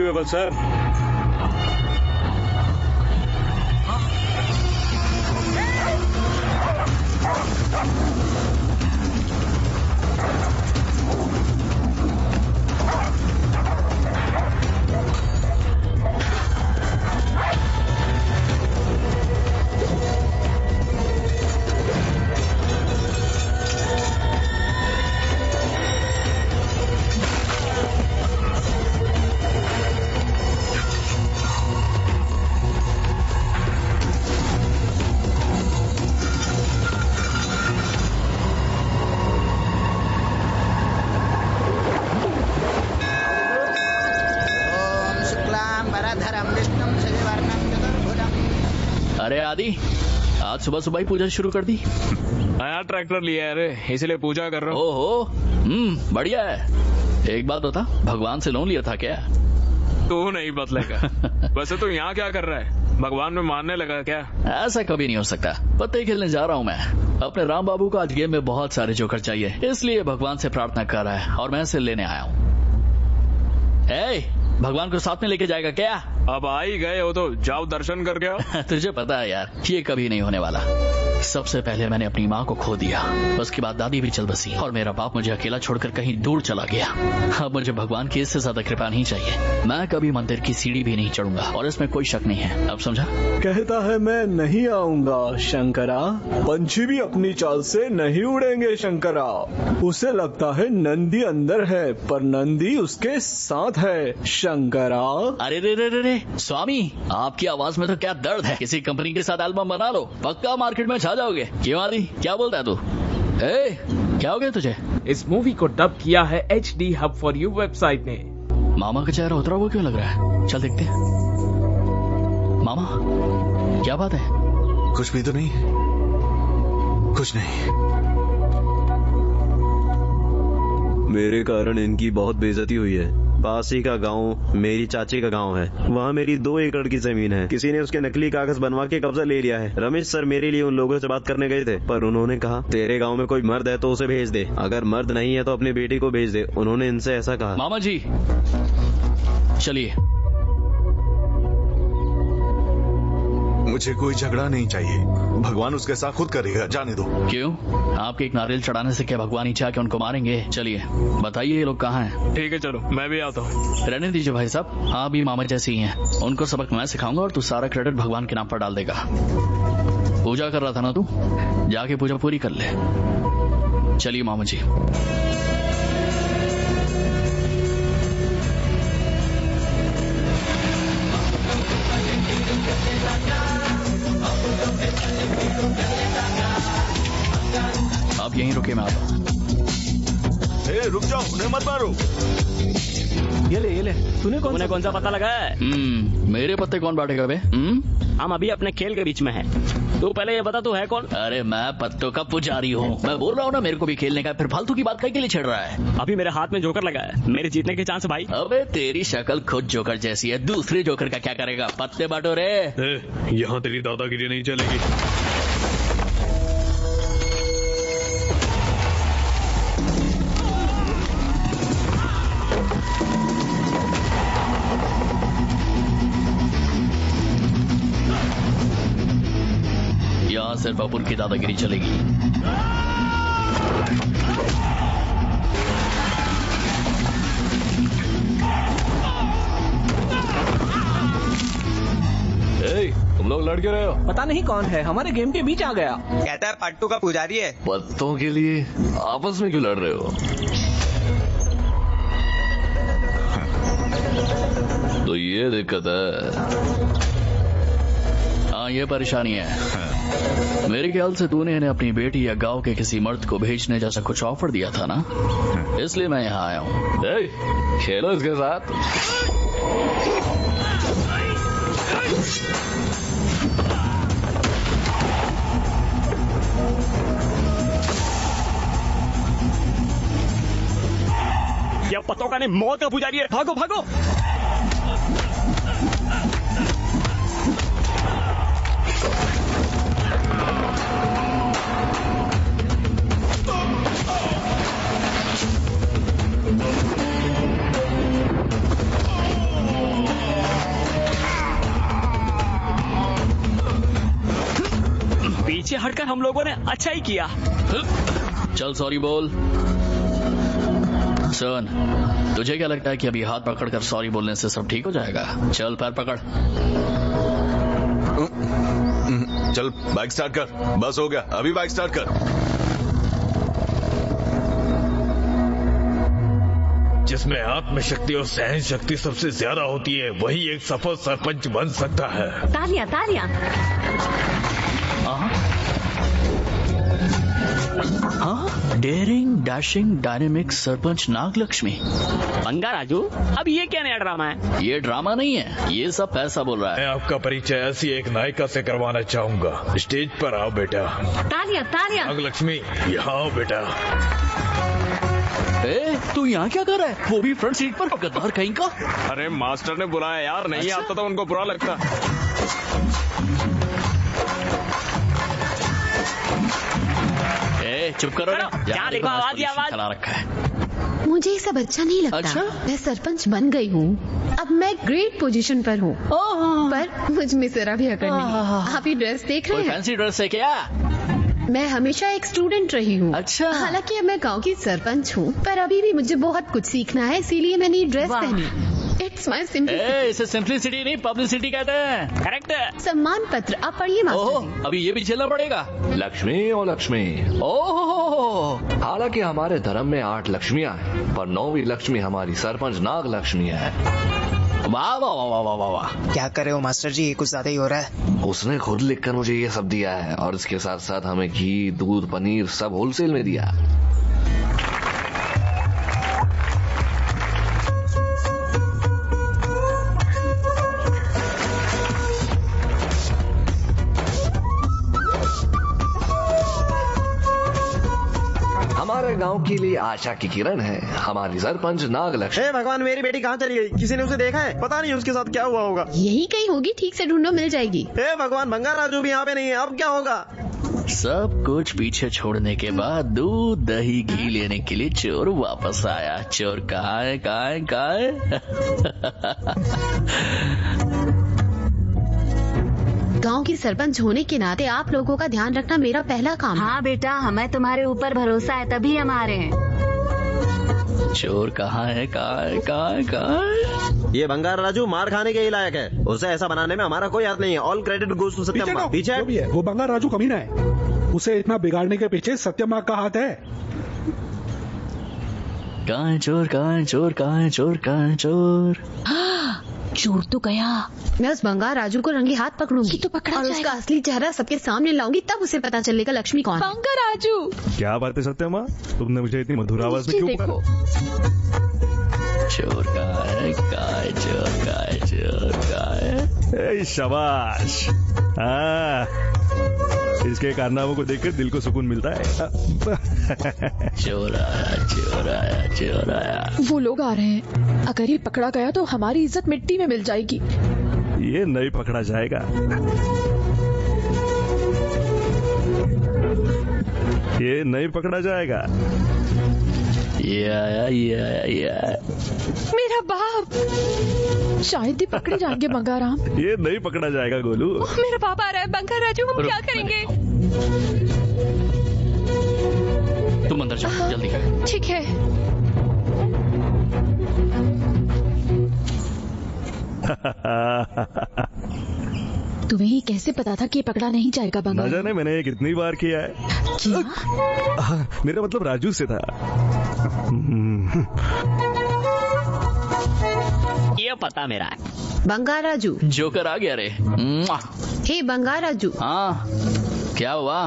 Sir. अरे आदि, आज सुबह सुबह ही पूजा शुरू कर दी। नया ट्रैक्टर लिया है रे, इसलिए पूजा कर रहा हूँ। ओहो, बढ़िया है। एक बात बता, भगवान से लोन लिया था क्या? तू नहीं बदलेगा। वैसे तो यहाँ क्या कर रहा है? भगवान में मानने लगा क्या? ऐसा कभी नहीं हो सकता। पत्ते खेलने जा रहा हूँ मैं। अपने राम बाबू को आज गेम में बहुत सारे जोकर चाहिए, इसलिए भगवान से प्रार्थना कर रहा है और मैं इसे लेने आया हूँ। भगवान को साथ में लेके जाएगा क्या? अब आ ही गए हो तो जाओ दर्शन करके आओ। तुझे पता है यार, ये कभी नहीं होने वाला। सबसे पहले मैंने अपनी माँ को खो दिया, उसके बाद दादी भी चल बसी और मेरा बाप मुझे अकेला छोड़कर कहीं दूर चला गया। अब मुझे भगवान की इससे ज्यादा कृपा नहीं चाहिए। मैं कभी मंदिर की सीढ़ी भी नहीं चढ़ूंगा और इसमें कोई शक नहीं है। अब समझा? कहता है मैं नहीं आऊंगा शंकरा। पंछी भी अपनी चाल से नहीं उड़ेंगे शंकरा। उसे लगता है नंदी अंदर है, पर नंदी उसके साथ है शंकरा। अरे रे रे रे रे स्वामी, आपकी आवाज में तो क्या दर्द है। किसी कंपनी के साथ एल्बम बना लो, पक्का मार्केट में छा जाओगे। क्यों आदि, क्या बोलता है तू? क्या हो गया तुझे? इस मूवी को डब किया है HD Hub for You website ने। मामा का चेहरा उतरा हुआ क्यों लग रहा है? चल देखते हैं। मामा, क्या बात है? कुछ भी तो नहीं, कुछ नहीं। मेरे कारण इनकी बहुत बेइज्जती हुई है। पास ही का गांव मेरी चाची का गांव है, वहाँ मेरी 2 एकड़ की जमीन है। किसी ने उसके नकली कागज बनवा के कब्जा ले लिया है। रमेश सर मेरे लिए उन लोगों से बात करने गए थे, पर उन्होंने कहा तेरे गांव में कोई मर्द है तो उसे भेज दे, अगर मर्द नहीं है तो अपनी बेटी को भेज दे। उन्होंने इनसे ऐसा कहा। मामा जी चलिए। मुझे कोई झगड़ा नहीं चाहिए, भगवान उसके साथ खुद करेगा, जाने दो। क्यों? आपके एक नारियल चढ़ाने से क्या भगवान ही चाह के उनको मारेंगे? चलिए बताइए ये लोग कहाँ हैं? ठीक है चलो, मैं भी आता हूँ। रहने दीजिए भाई साहब, आप भी मामा जैसी ही हैं। उनको सबक मैं सिखाऊंगा और तू सारा क्रेडिट भगवान के नाम पर डाल देगा। पूजा कर रहा था ना तू, जाके पूजा पूरी कर ले। चलिए मामा जी। आप यहीं रुके, मैं आता हूँ। रुक जाओ, उन्हें मत मारो। ये ले। तूने कौन सा पता लगाया है? मेरे पत्ते कौन बांटेगा बे? हम अभी अपने खेल के बीच में हैं। तू पहले ये बता तू है कौन? अरे मैं पत्तों का पुजारी हूँ। मैं बोल रहा हूँ ना, मेरे को भी खेलने का, फिर फालतू की बात के लिए छेड़ रहा है। अभी मेरे हाथ में जोकर लगा है, मेरे जीतने के चांस भाई। अबे तेरी शक्ल खुद जोकर जैसी है, दूसरे जोकर का क्या करेगा? पत्ते बांटो रे। यहाँ तेरी दादागिरी नहीं चलेगी। यहाँ सिर्फ अपुर की दादागिरी चलेगी। तुम लोग लड़ के रहे हो? पता नहीं कौन है, हमारे गेम के बीच आ गया। कहता है पट्टू का पुजारी है। पत्तों के लिए आपस में क्यों लड़ रहे हो? तो ये दिक्कत है। हाँ ये परेशानी है। मेरे ख्याल से तूने इन्हें अपनी बेटी या गांव के किसी मर्द को भेजने जैसा कुछ ऑफर दिया था ना, इसलिए मैं यहाँ आया हूँ। खेलो इसके साथ। यह पत्तों का नहीं, मौत का पुजारी है। भागो भागो। पीछे हटकर हम लोगों ने अच्छा ही किया। चल सॉरी बोल। सुन, तुझे क्या लगता है कि अभी हाथ पकड़कर सॉरी बोलने से सब ठीक हो जाएगा? चल पैर पकड़। चल बाइक स्टार्ट कर। बस हो गया, अभी बाइक स्टार्ट कर। जिसमें आत्मशक्ति और सहन शक्ति सबसे ज्यादा होती है वही एक सफल सरपंच बन सकता है। तालियां तालियां। हाँ, daring dashing dynamic sarpanch Nagalakshmi. Banga Raju, अब ये क्या नया ड्रामा है? ये ड्रामा नहीं है, ये सब पैसा बोल रहा मैं है। आपका परिचय ऐसी एक नायिका से करवाना चाहूंगा। स्टेज पर आओ बेटा। तालियां तालियां। नागलक्ष्मी, यहाँ आओ बेटा। ए, तू यहाँ क्या कर रहा है? वो भी फ्रंट सीट पर, गद्दार कहीं का। अरे मास्टर ने बुलाया यार, नहीं आता तो उनको बुरा लगता। ए, चुप करो ना। जहाँ देखो आवाज ही आवाज। चला रखा है। मुझे ये सब अच्छा नहीं लगता। अच्छा? मैं सरपंच बन गई हूँ, अब मैं ग्रेट पोजीशन पर हूँ, पर मुझ में जरा भी अकड़ नहीं। आप ये ड्रेस देख रहे कोई हैं? फैंसी ड्रेस है क्या? मैं हमेशा एक स्टूडेंट रही हूँ। अच्छा। हालांकि अब मैं गांव की सरपंच हूँ, पर अभी भी मुझे बहुत कुछ सीखना है, इसीलिए मैंने ये ड्रेस पहनी। It's my simplicity. इसे सिंपलिसिटी नहीं पब्लिसिटी कहते हैं। करेक्ट। सम्मान पत्र आप पढ़िए मास्टर ओह, जी। अभी ये भी झेलना पड़ेगा। लक्ष्मी और लक्ष्मी। ओह, हालांकि हमारे धर्म में 8 लक्ष्मियां हैं, पर 9वीं लक्ष्मी हमारी सरपंच नाग लक्ष्मी है। वाह वाह वाह वाह वाह वाह। क्या कर रहे हो मास्टर जी, ये कुछ ज्यादा ही हो रहा है। उसने खुद लिखकर मुझे ये सब दिया है, और इसके साथ साथ हमें घी दूध पनीर सब होलसेल में दिया। हमारे गांव के लिए आशा की किरण है हमारी सरपंच नागलक्ष्मी। हे भगवान, मेरी बेटी कहाँ चली गई? किसी ने उसे देखा है? पता नहीं उसके साथ क्या हुआ होगा। यही कहीं होगी, ठीक से ढूंढो, मिल जाएगी। हे भगवान, बंगा राजू भी यहाँ पे नहीं है, अब क्या होगा? सब कुछ पीछे छोड़ने के बाद दूध दही घी लेने के लिए चोर वापस आया। चोर कहाँ है, कहाँ है, कहाँ है? गांव की सरपंच होने के नाते आप लोगों का ध्यान रखना मेरा पहला काम है। हाँ बेटा, हमें तुम्हारे ऊपर भरोसा है, तभी हम आ रहे हैं। चोर कहाँ है, कहाँ है, कहाँ है, कहाँ है? ये बंगार राजू मार खाने के ही लायक है। उसे ऐसा बनाने में हमारा कोई हाथ नहीं है। ऑल क्रेडिट गोज टू सत्यम। पीछे जो भी है, वो बंगार राजू कमीना है। उसे इतना बिगाड़ने के पीछे सत्यम का हाथ है। कहाँ है चोर, कहाँ है चोर, कहाँ है चोर, कहाँ है चोर? चोर तो गया। मैं उस बंगार राजू को रंगे हाथ पकड़ूंगी तो पकड़ा और जाएगा। उसका असली चेहरा सबके सामने लाऊंगी, तब उसे पता चलेगा लक्ष्मी कौन है। बंगार राजू, क्या बात है सत्यमा, तुमने मुझे इतनी मधुर आवाज में क्यों पुकारा? चोर कहाँ है, कहाँ है चोर, कहाँ है चोर, कहाँ है? ए, शाबाश। इसके कारनामों को देखकर दिल को सुकून मिलता है। चोर आया, चोर आया, चोर आया। वो लोग आ रहे हैं। अगर ये पकड़ा गया तो हमारी इज्जत मिट्टी में मिल जाएगी। ये नहीं पकड़ा जाएगा। ये नहीं पकड़ा जाएगा। ये आया, ये आया, ये आया। मेरा बाप, शायद ही पकड़े जाएंगे बंगाराम। ये नहीं पकड़ा जाएगा गोलू। मेरा बाप आ रहा है। बंगार राजू, हम क्या करेंगे? तुम अंदर जाओ जल्दी। ठीक है। तुम्हें ही कैसे पता था कि ये पकड़ा नहीं जाएगा बंगार? न जाने मैंने ये कितनी बार किया है। क्या? मेरा मतलब राजू से था। ये पता मेरा है। बंगार राजू, जोकर आ गया रे। हे बंगार राजू। हाँ, क्या हुआ?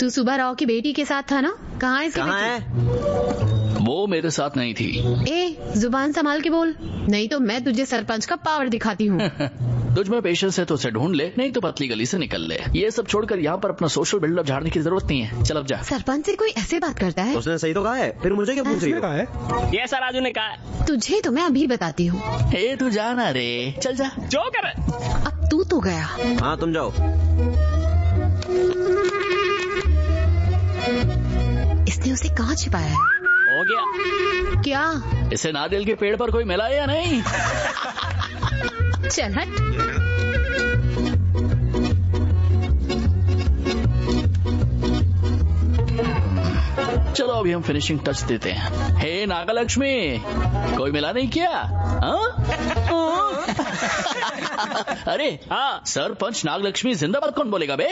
तू सुबह राव की बेटी के साथ था ना? कहाँ है? कहाँ है? वो मेरे साथ नहीं थी। ए, जुबान संभाल के बोल, नहीं तो मैं तुझे सरपंच का पावर दिखाती हूँ। तुझ में पेशेंस है तो उसे ढूंढ ले, नहीं तो पतली गली से निकल ले। ये सब छोड़कर यहाँ पर अपना सोशल बिल्डअप झाड़ने की जरूरत नहीं है। चल अब जा। सरपंच से कोई ऐसे बात करता है? उसने सही तो कहा है, फिर मुझे क्या पूछ रही कहा है? ये सर राजू ने कहा। तुझे तो मैं अभी बताती हूँ। ए, तू जाना रे, चल जा। जो कर। अब तू तो गया। हाँ तुम जाओ। इसने उसे कहाँ छिपाया है? हो गया। क्या? इसे नारियल के पेड़ पर कोई मिला है या नहीं? चल हट। अभी हम फिनिशिंग टच देते हैं। हे नागलक्ष्मी, कोई मिला नहीं क्या? अरे हाँ, सरपंच नागलक्ष्मी जिंदाबाद कौन बोलेगा बे?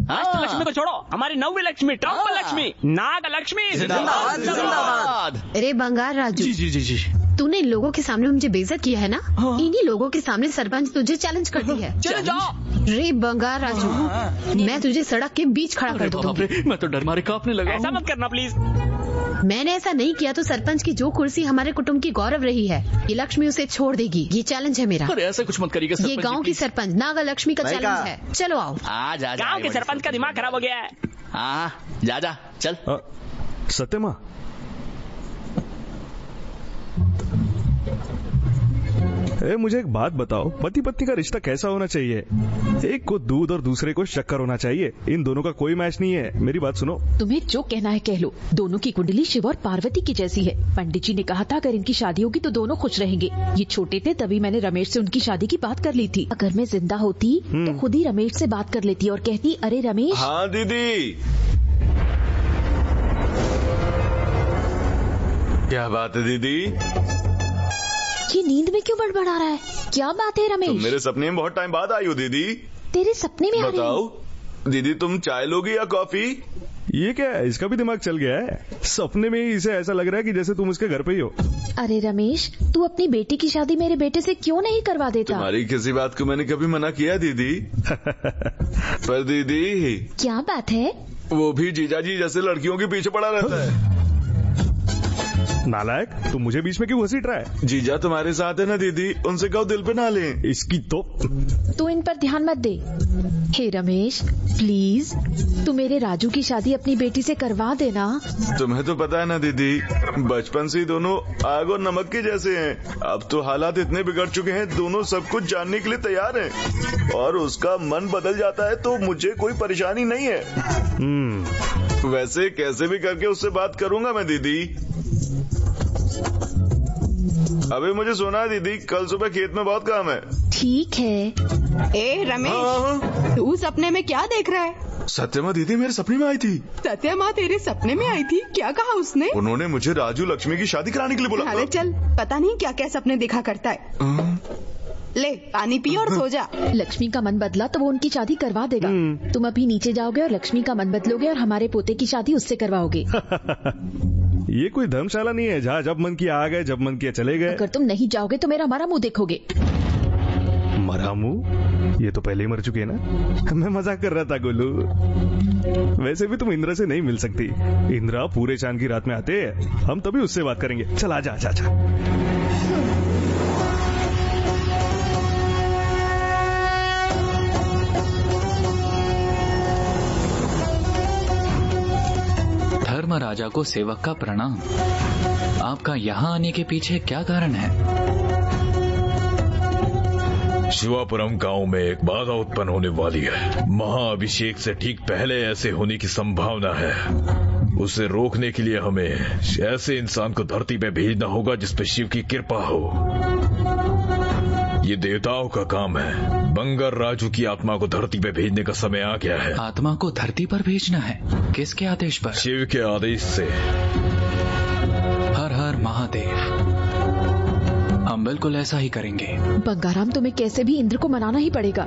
लक्ष्मी को छोड़ो, हमारी नवी लक्ष्मी, टॉप लक्ष्मी, नागलक्ष्मी जिंदाबाद। अरे बंगार राजू, जी जी जी जी, तूने इन लोगों के सामने मुझे बेइज्जत किया है ना? इन्हीं लोगों के सामने सरपंच तुझे चैलेंज करती है। चले जाओ। रे बंगार राजू, मैं तुझे सड़क के बीच खड़ा कर दूंगी। मैं तो डर मारे कांपने लगा। ऐसा मत करना प्लीज। मैंने ऐसा नहीं किया तो सरपंच की जो कुर्सी हमारे कुटुंब की गौरव रही है, ये लक्ष्मी उसे छोड़ देगी। ये चैलेंज है मेरा। अरे ऐसा कुछ मत करिएगा। ये गांव की सरपंच नागलक्ष्मी का चैलेंज है। चलो आओ। गांव के सरपंच का दिमाग खराब हो गया है। हाँ, जा जा चल। सत्यमा, मुझे एक बात बताओ, पति पत्नी का रिश्ता कैसा होना चाहिए? एक को दूध और दूसरे को शक्कर होना चाहिए। इन दोनों का कोई मैच नहीं है। मेरी बात सुनो। तुम्हें जो कहना है कह लो। दोनों की कुंडली शिव और पार्वती की जैसी है। पंडित जी ने कहा था अगर इनकी शादी होगी तो दोनों खुश रहेंगे। ये छोटे थे तभी मैंने रमेश से उनकी शादी की बात कर ली थी। अगर मैं जिंदा होती तो खुद ही रमेश से बात कर लेती और कहती, अरे रमेश। हाँ दीदी। क्या बात है दीदी? ये नींद में क्यों बड़बड़ा रहा है? क्या बात है रमेश? तुम मेरे सपने में बहुत टाइम बाद आई हो दीदी। तेरे सपने में? बताओ दीदी, तुम चाय लोगी या कॉफी? ये क्या है, इसका भी दिमाग चल गया है। सपने में ही इसे ऐसा लग रहा है कि जैसे तुम उसके घर पे ही हो। अरे रमेश, तू अपनी बेटी की शादी मेरे बेटे से क्यों नहीं करवा देता? तुम्हारी किसी बात को मैंने कभी मना किया दीदी? पर दीदी। क्या बात है? वो भी जीजाजी जैसे लड़कियों के पीछे पड़ा रहता है। नालायक, तू मुझे बीच में क्यों घसीट रहा है? जीजा तुम्हारे साथ है ना दीदी, उनसे कहो दिल पे ना लें। इसकी तो तू इन पर ध्यान मत दे। हे रमेश प्लीज, तू मेरे राजू की शादी अपनी बेटी से करवा देना। तुम्हें तो पता है ना दीदी, बचपन से ही दोनों आग और नमक के जैसे हैं। अब तो हालात इतने बिगड़ चुके हैं, दोनों सब कुछ जानने के लिए तैयार हैं। और उसका मन बदल जाता है तो मुझे कोई परेशानी नहीं है। वैसे कैसे भी करके उससे बात करूंगा मैं दीदी। अबे मुझे सोना है दीदी, कल सुबह खेत में बहुत काम है। ठीक है। ए रमेश, तू सपने में क्या देख रहा है? सत्यमा दीदी मेरे सपने में आई थी। सत्यमा तेरे सपने में आई थी? क्या कहा उसने? उन्होंने मुझे राजू लक्ष्मी की शादी कराने के लिए बोला। अरे चल, पता नहीं क्या क्या सपने देखा करता है। ले पानी पी और सो जा। लक्ष्मी का मन बदला तो वो उनकी शादी करवा देगा। तुम अभी नीचे जाओगे और लक्ष्मी का मन बदलोगे और हमारे पोते की शादी उससे करवाओगे। ये कोई धर्मशाला नहीं है जहाँ जब मन किया आ गए, जब मन किया चले गए। अगर तुम नहीं जाओगे तो मेरा मरा मुंह देखोगे। मरा मुंह? ये तो पहले ही मर चुके हैं ना। मैं मजाक कर रहा था गोलू। वैसे भी तुम इंद्रा से नहीं मिल सकती। इंद्रा पूरे चांद की रात में आते हैं, हम तभी उससे बात करेंगे। चल आजा आजा आजा। धर्म राजा को सेवक का प्रणाम। आपका यहाँ आने के पीछे क्या कारण है? शिवापुरम गांव में एक बाधा उत्पन्न होने वाली है। महाअभिषेक से ठीक पहले ऐसे होने की संभावना है। उसे रोकने के लिए हमें ऐसे इंसान को धरती पे भेजना होगा जिस पे शिव की कृपा हो। ये देवताओं का काम है। बंगर राजू की आत्मा को धरती पे भेजने का समय आ गया है। आत्मा को धरती पर भेजना है? किसके आदेश पर? शिव के आदेश से। हर हर महादेव। हम बिल्कुल ऐसा ही करेंगे। बंगाराम, तुम्हें कैसे भी इंद्र को मनाना ही पड़ेगा।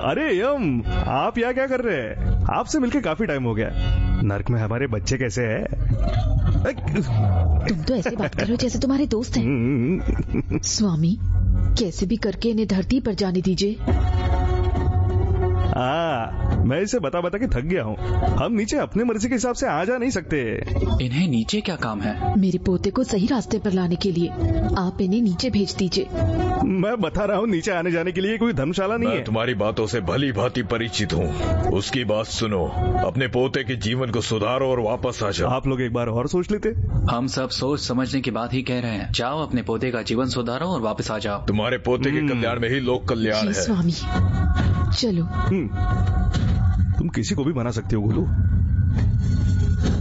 अरे यम, आप यहाँ क्या कर रहे हैं? आपसे मिलके काफी टाइम हो गया। नर्क में हमारे बच्चे कैसे हैं? तुम तो ऐसे बात कर रहे हो जैसे तुम्हारे दोस्त हैं। स्वामी, कैसे भी करके इन्हें धरती पर जाने दीजिए। मैं इसे बता बता के थक गया हूँ। हम नीचे अपने मर्जी के हिसाब से आ जा नहीं सकते। इन्हें नीचे क्या काम है? मेरे पोते को सही रास्ते पर लाने के लिए आप इन्हें नीचे भेज दीजिए। मैं बता रहा हूँ, नीचे आने जाने के लिए कोई धर्मशाला नहीं है। मैं तुम्हारी बातों से भली भांति परिचित हूँ। उसकी बात सुनो, अपने पोते के जीवन को सुधारो और वापस आ जाओ। आप लोग एक बार और सोच लेते। हम सब सोच समझने की बात ही कह रहे हैं। जाओ अपने पोते का जीवन सुधारो और वापस आ जाओ। तुम्हारे पोते के कल्याण में ही लोक कल्याण है। स्वामी चलो। तुम किसी को भी बना सकते हो गोलू।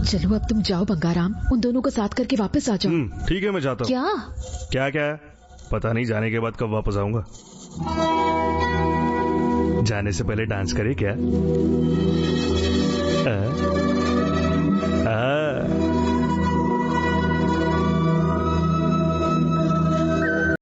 चलो अब तुम जाओ बंगाराम, उन दोनों को साथ करके वापस आ जाओ। ठीक है, मैं जाता हूँ। क्या क्या पता नहीं, जाने के बाद कब वापस आऊंगा। जाने से पहले डांस करे क्या?